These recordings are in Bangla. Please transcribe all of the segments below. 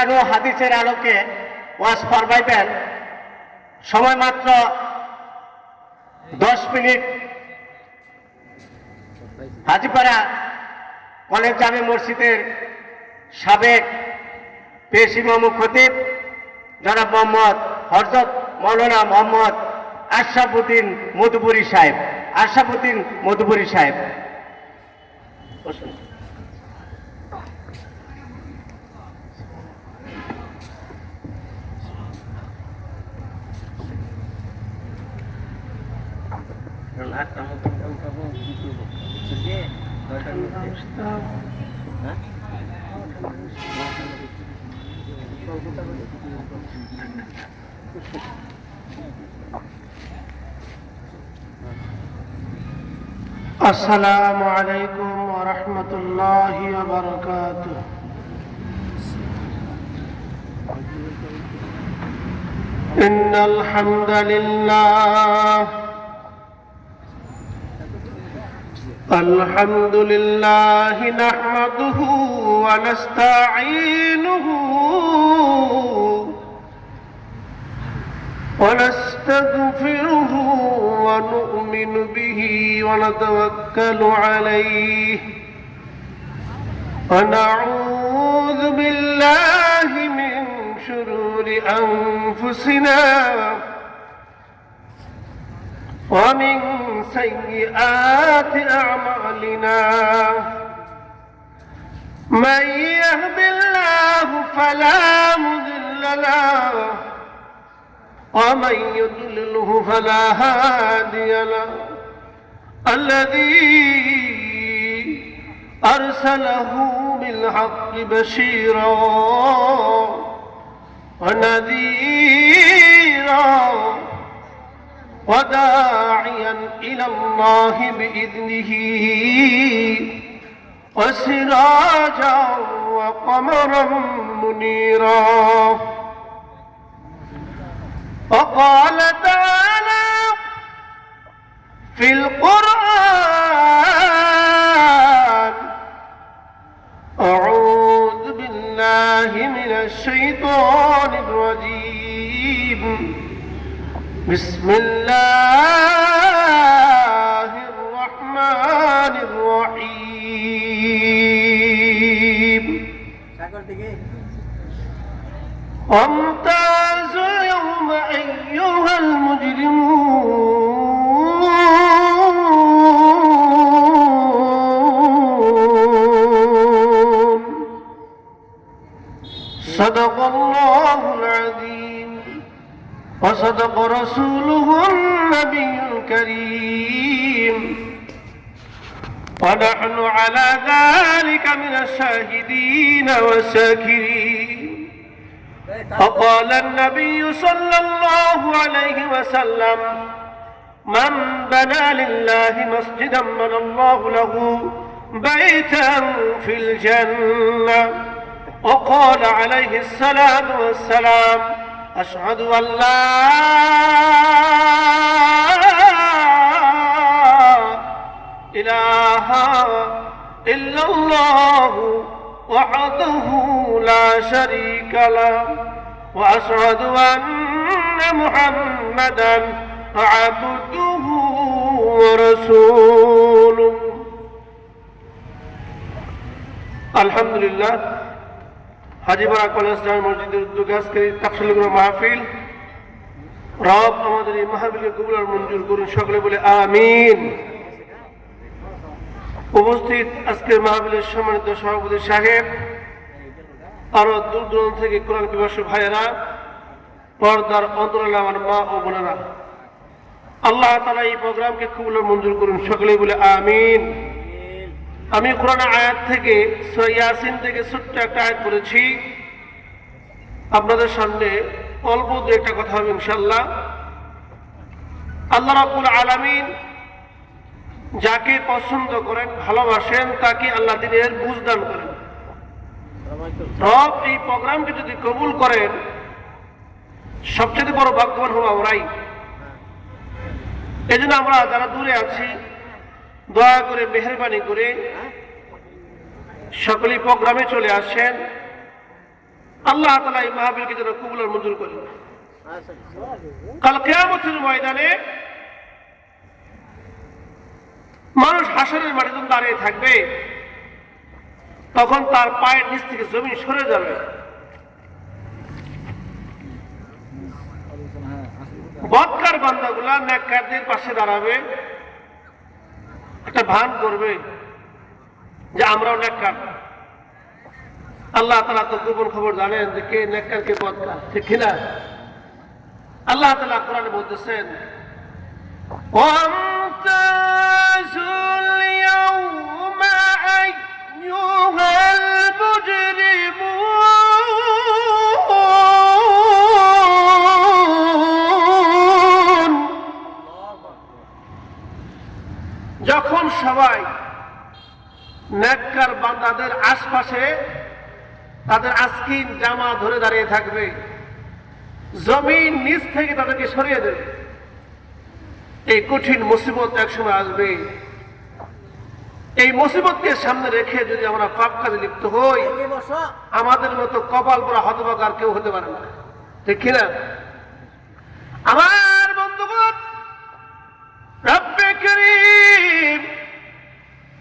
কোরআন ও হাদিসের আলোকে ওয়াজ ফরমাইবেন। সময় মাত্র 10 মিনিট। হাজীপাড়া কলেজ জামে মসজিদের সাবেক পেশ ইমাম ও খতিব জনাব মোহাম্মদ হযরত মাওলানা মোহাম্মদ আশরাফুদ্দিন মধুপুরী সাহেব। السلام عليكم ورحمة الله وبركاته. إن الحمد لله نحمده ونستعينه ونستغفره ونؤمن به ونتوكل عليه ونعوذ بالله من شرور أنفسنا ومن سيئات أعمالنا. من يهد الله فلا مضل له ومن يضلله فلا هادي له. الذي أرسله بالحق بشيرا ونذيرا وداعيا إلى الله بإذنه وسراجا وقمرا منيرا. وقال تعالى في القرآن: أعوذ بالله من الشيطان الرجيم. بسم الله الرحمن الرحيم. وامتازوا اليوم أيها المجرمون. صدق الله العظيم وصدق رسوله النبي الكريم ونحن على ذلك من الشاهدين والشاكرين. وقال النبي صلى الله عليه وسلم: من بنى لله مسجدا بنى الله له بيتا في الجنة. وقال عليه الصلاة والسلام: أشهد أن لا إله إلا الله وحده لا شريك له وأشهد أن محمدا عبده ورسوله. الحمد لله. হাজীপাড়া কলেজ জামে মসজিদের উদ্যোগে আজকের তাফসীরুল কোরআন মাহফিল, রব আমাদের এই মাহফিলকে কবুল আর মঞ্জুর করুন, সকলে বলে আমিন। উপস্থিত আজকের মাহফিলের সম্মানিত সভাপতি সাহেব, আরো দূর দূরান্ত থেকে কোরআন পিপাসু ভাইয়েরা, পর্দার অন্তরালে আমার মা ও বোনেরা, আল্লাহ তাআলা এই প্রোগ্রামকে কবুল আর মঞ্জুর করুন, সকলে বলে আমিন। আমি কোরআন আয়াত থেকে সূরা ইয়াসিন থেকে ছোট্ট একটা আয়াত পড়েছি। আপনাদের সামনে অল্প দু একটা কথা হবে ইনশাআল্লাহ। আল্লাহ রাব্বুল আলামিন যাকে পছন্দ করেন, ভালোবাসেন, তাকে আল্লাহ দ্বীনের বুঝ দান করেন। রব এই প্রোগ্রামকে যদি কবুল করেন, সবচেয়ে বড় ভাগ্যবান হব আমরাই। এই জন্য আমরা যারা দূরে আছি, দয়া করে মেহেরবানি করে সকলেই প্রোগ্রামে চলে আসেন। আল্লাহ তাআলা এই মাহফিলকে যেন কবুল আর মঞ্জুর করেন। কাল কিয়ামতের ময়দানে মানুষ হাসরের মাঠে যখন দাঁড়িয়ে থাকবে, তখন তার পায়ের নিচ থেকে জমিন সরে যাবে। বদকার বান্দাগুলা নেককারদের পাশে দাঁড়াবে, একটা ভান করবে যে আমরাও নেককার। আল্লাহ তাআলা তো গোপন খবর জানেন যে কে নেককার কে বদকার, ঠিক কিনা? আল্লাহ তাআলা কোরআনে বলতেছেন, ওয়ামতাজুল ইয়াউমা আইয়ুহাল মুজরিমুন। যখন সবাই নেককার বান্দাদের আশপাশে তাদের আস্কিন জামা ধরে দাঁড়িয়ে থাকবে, জমিন নিচ থেকে তাদেরকে সরিয়ে দেবে। এই কঠিন মুসিবত একসময় আসবে। এই মুসিবতকে সামনে রেখে যদি আমরা পাপ কাজে লিপ্ত হই, আমাদের মতো কপাল পোড়া হতভাগা আর কেউ হতে পারে না, ঠিক কিনা? আমার বন্ধুগণ, রব্বে করিম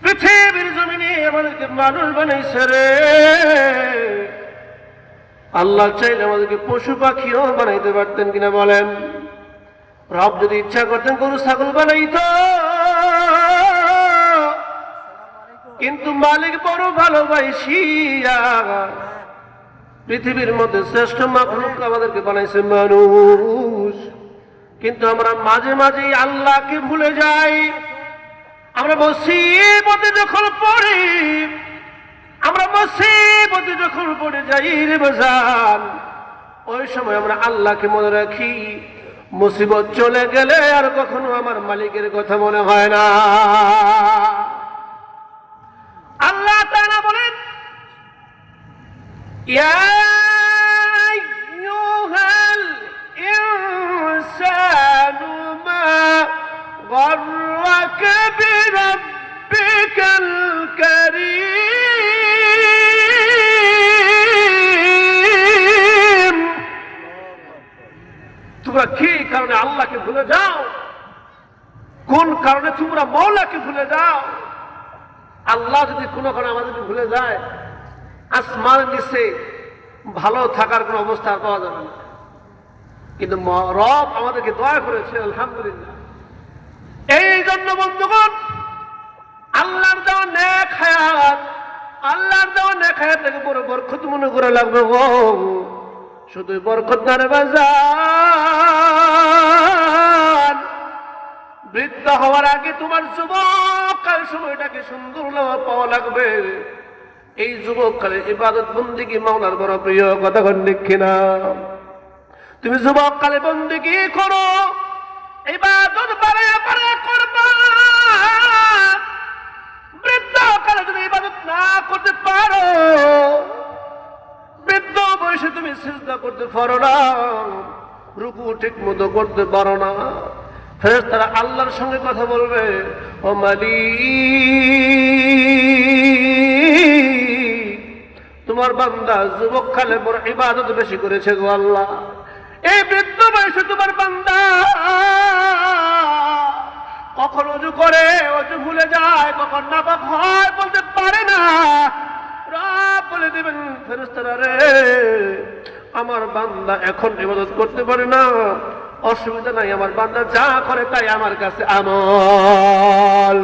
পৃথিবীর জমিনে আমাদেরকে মানুষ বানাইছে রে। আল্লাহ চাইলে আমাদেরকে পশু পাখিও বানাইতে পারতেন কিনা বলেন? রব যদি ইচ্ছা করতেন গরু ছাগল বানাইতো, কিন্তু মালিক বড় ভালোবাসিয়া পৃথিবীর মধ্যে শ্রেষ্ঠ মাখলুক আমাদেরকে বানাইছে মানুষ। কিন্তু আমরা মাঝে মাঝেই আল্লাহকে ভুলে যাই। আমরা মুসিবতে যখন পড়ি, যাই রে বাজান, ওই সময় আমরা আল্লাহকে মনে রাখি। মুসিবত চলে গেলে আর কখনো আমার মালিকের কথা মনে হয় না। আল্লাহ তাআলা বলেন, ইয়া আইয়ুহাল ইনসানু মা গররাকা বিরাব্বিকাল কারীম। তোমরা কি কারণে আল্লাহকে ভুলে যাও? কোন কারণে তোমরা মওলাকে ভুলে যাও? আল্লাহ যদি কোনো কারণে আমাদেরকে ভুলে যায়, আসমানের নিচে ভালো থাকার কোনো অবস্থা পাওয়া যাবে না। কিন্তু রব আমাদেরকে দয়া করেছে, আলহামদুলিল্লাহ। এই জন্য বন্ধুগণ, আল্লাহর দেওয়া নেক হায়াত, আল্লাহর দেওয়া নেক হায়াতটাকে বড় বরকত মনে করে লাগবে গো। শুধু বরকত না রে বাজান, বৃদ্ধ হওয়ার আগে তোমার যুবককাল সময়টাকে সুন্দর পাওয়া লাগবে। এই যুবককালে ইবাদত বন্দেগী মাওলার বড় প্রিয়, কথা ঠিক কিনা? তুমি যুবককালে বন্দেগী করো, ইবাদত বাড়ায়া বাড়ায়া করবা। বৃদ্ধকালে যদি ইবাদত না করতে পারো, বৃদ্ধ বয়সে তুমি সিজদা করতে পারো না, রুকু ঠিক মতো করতে পারো না, ফেরেশতারা আল্লাহর সঙ্গে কথা বলবে, ও মালিক, তোমার বান্দা যুবককালে বড় ইবাদত বেশি করেছে গো আল্লাহ। এই বৃদ্ধ বয়সে তোমার বান্দা কখন অজু করে, অজু ভুলে যায়, কখন নাপাক হয় বলতে পারে না। রব বলে দিবেন, ফেরেশতারা রে, আমার বান্দা এখন ইবাদত করতে পারে না, অসুবিধা নাই, আমার বান্দা যা করে তাই আমার কাছে আমল।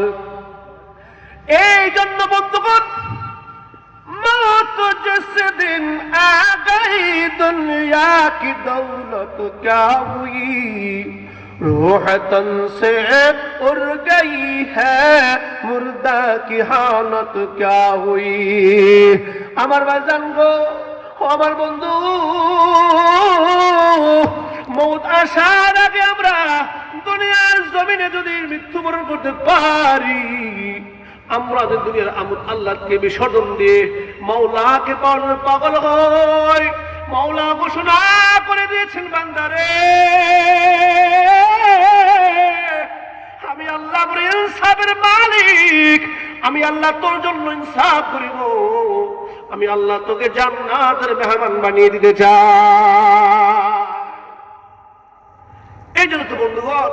এই জন্য বন্ধুগণ, मौत जिस दिन आ गई दुनिया की दौलत क्या हुई, रूह तन से उड़ गई है मुर्दा की हालत क्या हुई। আমার বাজান গো, আমার বন্ধু, মৌত আসার আগে আমরা দুনিয়ার জমিনে যদি মৃত্যুবরণ করতে পারি, আমরা যে দুনিয়ার আমল আল্লাহকে বিসর্জন দিয়ে মাওলাকে পাওয়ার পাগল হই। মাওলা ঘোষণা করে দিয়েছেন, বান্দারে আমি আল্লাহ বড় ইনসাফের মালিক, আমি আল্লাহ তোর জন্য ইনসাফ করিব। আমি আল্লাহ তোকে জান্নাতের মেহমান বানিয়ে দিতে চাই। এই জন্য তো বন্ধুগণ,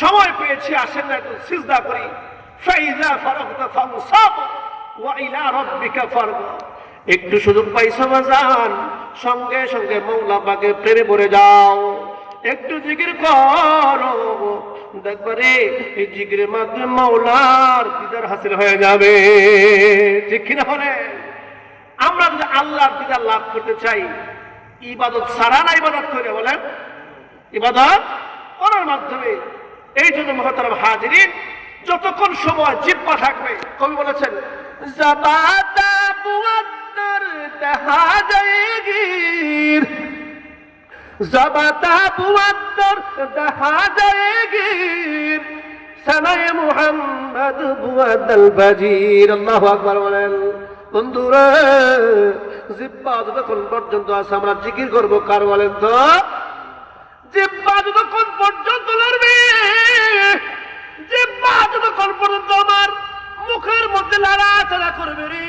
সময় পেয়েছি, আসেন না একটু সিজদা করি। ফাইযা ফারাগতা ফানসাব ওয়া ইলা রাব্বিকা ফারগাব। একটু সুযোগ পাইছো বাজান, সঙ্গে সঙ্গে মওলা পাকে প্রেমে পড়ে যাও, একটু জিকির করো, দেখবা রে এই জিকিরের মাধ্যমে মওলার দিদার হাসিল হয়ে যাবে। ঠিক কিনা বলেন? আমরা যদি আল্লাহর দিদার লাভ করতে চাই, ইবাদত ছাড়া না ইবাদত করে, বলেন ইবাদত করার মাধ্যমে। এই জন্য মুহতারাম হাজিরিন, যতক্ষণ সময় জিহ্বা থাকবে, কবি বলেছেন জাবাতা বুয়াদ্দার দেখা যায়গির, জাবাতা বুয়াদ্দার দেখা যায়গির, সানায়ে মুহাম্মদ বুয়াদাল বাজির। আল্লাহু আকবার বলেন। বন্ধুরা, জিহ্বা যতক্ষণ পর্যন্ত আছে আমরা জিকির করব কার, বলেন তো? জিহ্বা যতক্ষণ পর্যন্ত লড়বে, জিহ্বা যতক্ষণ পর্যন্ত আমার মুখের মধ্যে লড়াচড়া করবে রে,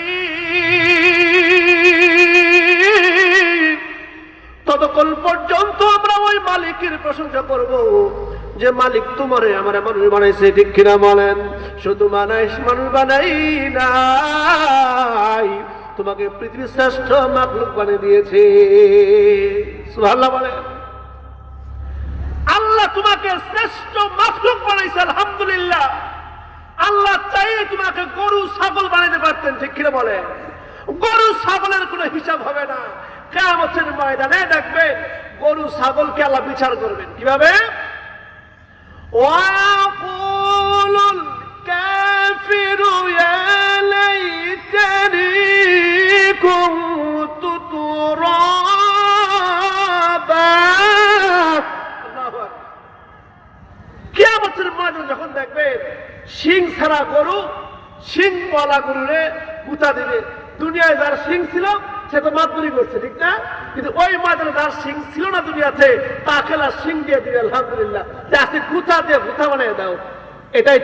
ততক্ষণ পর্যন্ত আমরা ওই মালিকের প্রশংসা করব যে মালিক তোমারে আমার মানুষ বানাইছে। ঠিক কিনা বলেন? শুধু মানুষ বানাই নাই, তোমাকে পৃথিবীর শ্রেষ্ঠ মাখলুক বানিয়ে দিয়েছে। সুবহানাল্লাহ বলেন। আল্লাহ তোমাকে শ্রেষ্ঠ মাখলুক বানাইছে, আলহামদুলিল্লাহ। আল্লাহ চাইলে তোমাকে গরু ছাগল বানাইতে পারতেন। ঠিক কিনা বলে? গরু ছাগলের কোনো হিসাব হবে না। কিয়ামতের ময়দানে দেখবে গরু ছাগলকে আল্লাহ বিচার করবেন কিভাবে? ওয়াকুলুল কাফিরু ইয়া লাইতানি কুনতু তুরাবা। কিয়ামতের ময়দানে যখন দেখবে শিং ছাড়া গরু শিং বলা গরুরে গুতা দিবে। দুনিয়ায় যার শিং ছিল সে তো মাতবরি করছে, ঠিক না? কিন্তু ওই ময়দানে যার শিং ছিল না দুনিয়াতে, তাকে শিং দিয়ে দিবে। আলহামদুলিল্লাহ, যে আজকে গুতা দিয়ে গুতা বানিয়ে দাও। এটাই